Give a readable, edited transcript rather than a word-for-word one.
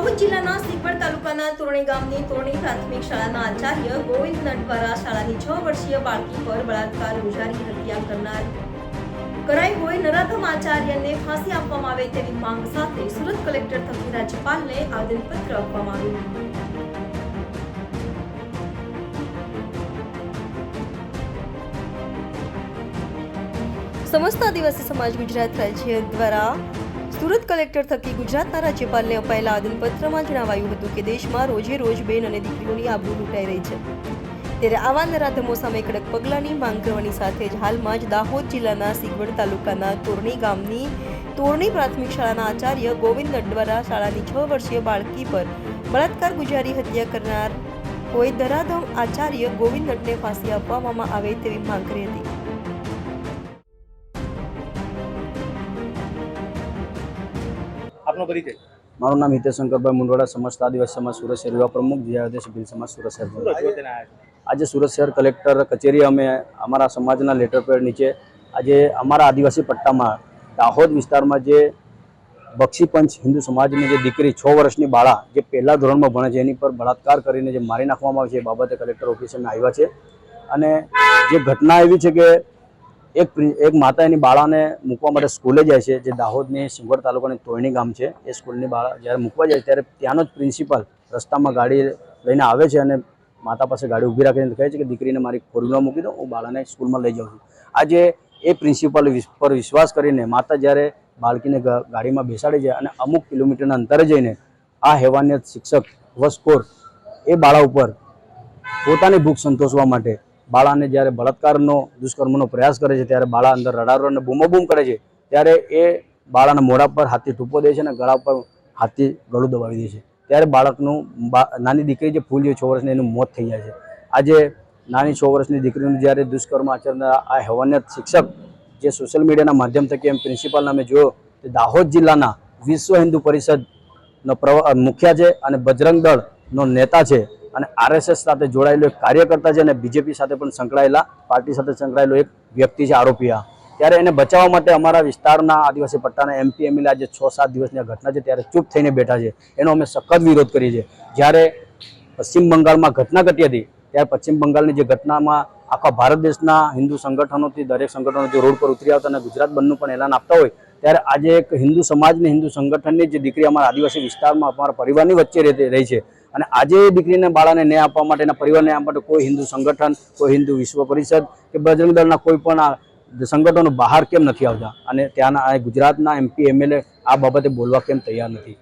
દાહોદ જિલ્લાના સિકવડ તાલુકાના તોરણી ગામની તોરણી પ્રાથમિક શાળાના આચાર્ય ગોવિંદ નટ દ્વારા શાળાની 6 વર્ષીય બાળકી પર બળાત્કાર ગુજારી હત્યા કરાઈ હોય નરાધમ આચાર્યને ફાંસી આપવામાં આવે તેવી માંગ સાથે સુરત કલેક્ટર થકી રાજ્યપાલને આવેદનપત્ર આપવામાં આવ્યું। समस्त आदिवासी समाज गुजरात राज्य द्वारा सूरत कलेक्टर थकी गुजरातना राज्यपालने अपाયેલા આવેદનપત્રમાં જણાવાયું હતું કે દેશમાં રોજે રોજ બેન અને દીકરીઓની આબરૂ લૂંટાઈ રહી છે, ત્યારે આવા નરાધમો સામે કડક પગલાંની માંગ કરવાની સાથે જ હાલમાં જ દાહોદ જિલ્લાના સિકવડ તાલુકાના તોરણી ગામની તોરણી પ્રાથમિક શાળાના આચાર્ય ગોવિંદ નટ દ્વારા શાળાની 6 વર્ષીય બાળકી પર બળાત્કાર ગુજારી હત્યા કરનાર કોઈ નરાધમ આચાર્ય ગોવિંદ નટને ફાંસી આપવામાં આવે તેવી માંગ કરી હતી। આપનો પરિચય? મારું નામ હિતેશ શંકરભાઈ મુંડવાડા, સમસ્ત આદિવાસી સમાજ સુરત શહેર યુવા પ્રમુખ, જિલ્લા અધ્યક્ષ ભીલ સમાજ સુરત શહેર। આજે સુરત શહેર કલેક્ટર કચેરી અમે અમારા સમાજના લેટર પેડ નીચે આજે અમારા આદિવાસી પટ્ટામાં દાહોદ વિસ્તારમાં જે બક્ષીપંચ હિન્દુ સમાજની જે દીકરી 6 વર્ષની બાળા જે પહેલા ધોરણમાં ભણે છે એની પર બળાત્કાર કરીને જે મારી નાખવામાં આવી છે એ બાબતે કલેક્ટર ઓફિસે અમે આવ્યા છે। અને જે ઘટના એવી છે કે એક માતા એની બાળાને મૂકવા માટે સ્કૂલે જાય છે, જે દાહોદની સિંગવડ તાલુકાની તોરણી ગામ છે। એ સ્કૂલની બાળા જ્યારે મૂકવા જાય ત્યારે ત્યાંનો જ પ્રિન્સિપાલ રસ્તામાં ગાડી લઈને આવે છે અને માતા પાસે ગાડી ઊભી રાખીને કહે છે કે દીકરીને મારી ફોરવ્હીલમાં મૂકી દો, હું બાળાને સ્કૂલમાં લઈ જાઉં છું। આજે એ પ્રિન્સિપાલ પર વિશ્વાસ કરીને માતા જ્યારે બાળકીને ગાડીમાં બેસાડી જાય અને અમુક કિલોમીટરના અંતરે જઈને આ હેવાનિયત શિક્ષક વસખોર એ બાળા ઉપર પોતાની ભૂખ સંતોષવા માટે બાળાને જ્યારે બળાત્કારનો દુષ્કર્મનો પ્રયાસ કરે છે ત્યારે બાળા અંદર રડારો અને બૂમોબૂમ કરે છે, ત્યારે એ બાળાના મોઢા પર હાથથી ટૂંપો દે છે અને ગળા પર હાથથી ગળું દબાવી દે છે, ત્યારે બાળકનું નાની દીકરી જે ફૂલ જે 6 વર્ષની એનું મોત થઈ જાય છે। આજે નાની 6 વર્ષની દીકરીનું જ્યારે દુષ્કર્મ આચરનાર આ હેવાનિયત શિક્ષક જે સોશિયલ મીડિયાના માધ્યમ થકી એમ પ્રિન્સિપાલને અમે જોયો કે દાહોદ જિલ્લાના વિશ્વ હિન્દુ પરિષદનો મુખ્ય છે અને બજરંગ દળનો નેતા છે અને RSS સાથે જોડાયેલો એક કાર્યકર્તા છે અને બીજેપી સાથે પણ સંકળાયેલા પાર્ટી સાથે સંકળાયેલો એક વ્યક્તિ છે આરોપી। ત્યારે એને બચાવવા માટે અમારા વિસ્તારના આદિવાસી પટ્ટાના MP MLA આજે 6-7 દિવસની આ ઘટના છે ત્યારે ચૂપ થઈને બેઠા છે, એનો અમે સખત વિરોધ કરીએ છીએ। જ્યારે પશ્ચિમ બંગાળમાં ઘટના ઘટી હતી ત્યારે પશ્ચિમ બંગાળની જે ઘટનામાં આખા ભારત દેશના હિન્દુ સંગઠનોથી દરેક સંગઠનો જે રોડ પર ઉતરી આવતા અને ગુજરાત બંધનું પણ એલાન આપતા હોય, ત્યારે આજે એક હિન્દુ સમાજની હિન્દુ સંગઠનની જે દીકરી અમારા આદિવાસી વિસ્તારમાં અમારા પરિવારની વચ્ચે રહી છે અને આજે એ દીકરીને બાળાને ન્યાય આપવા માટે એના પરિવારને આપવા માટે કોઈ હિન્દુ સંગઠન, કોઈ હિન્દુ વિશ્વ પરિષદ કે બજરંગ દળના કોઈ પણ સંગઠનો બહાર કેમ નથી આવતા અને ત્યાંના ગુજરાતના MP MLA આ બાબતે બોલવા કેમ તૈયાર નથી?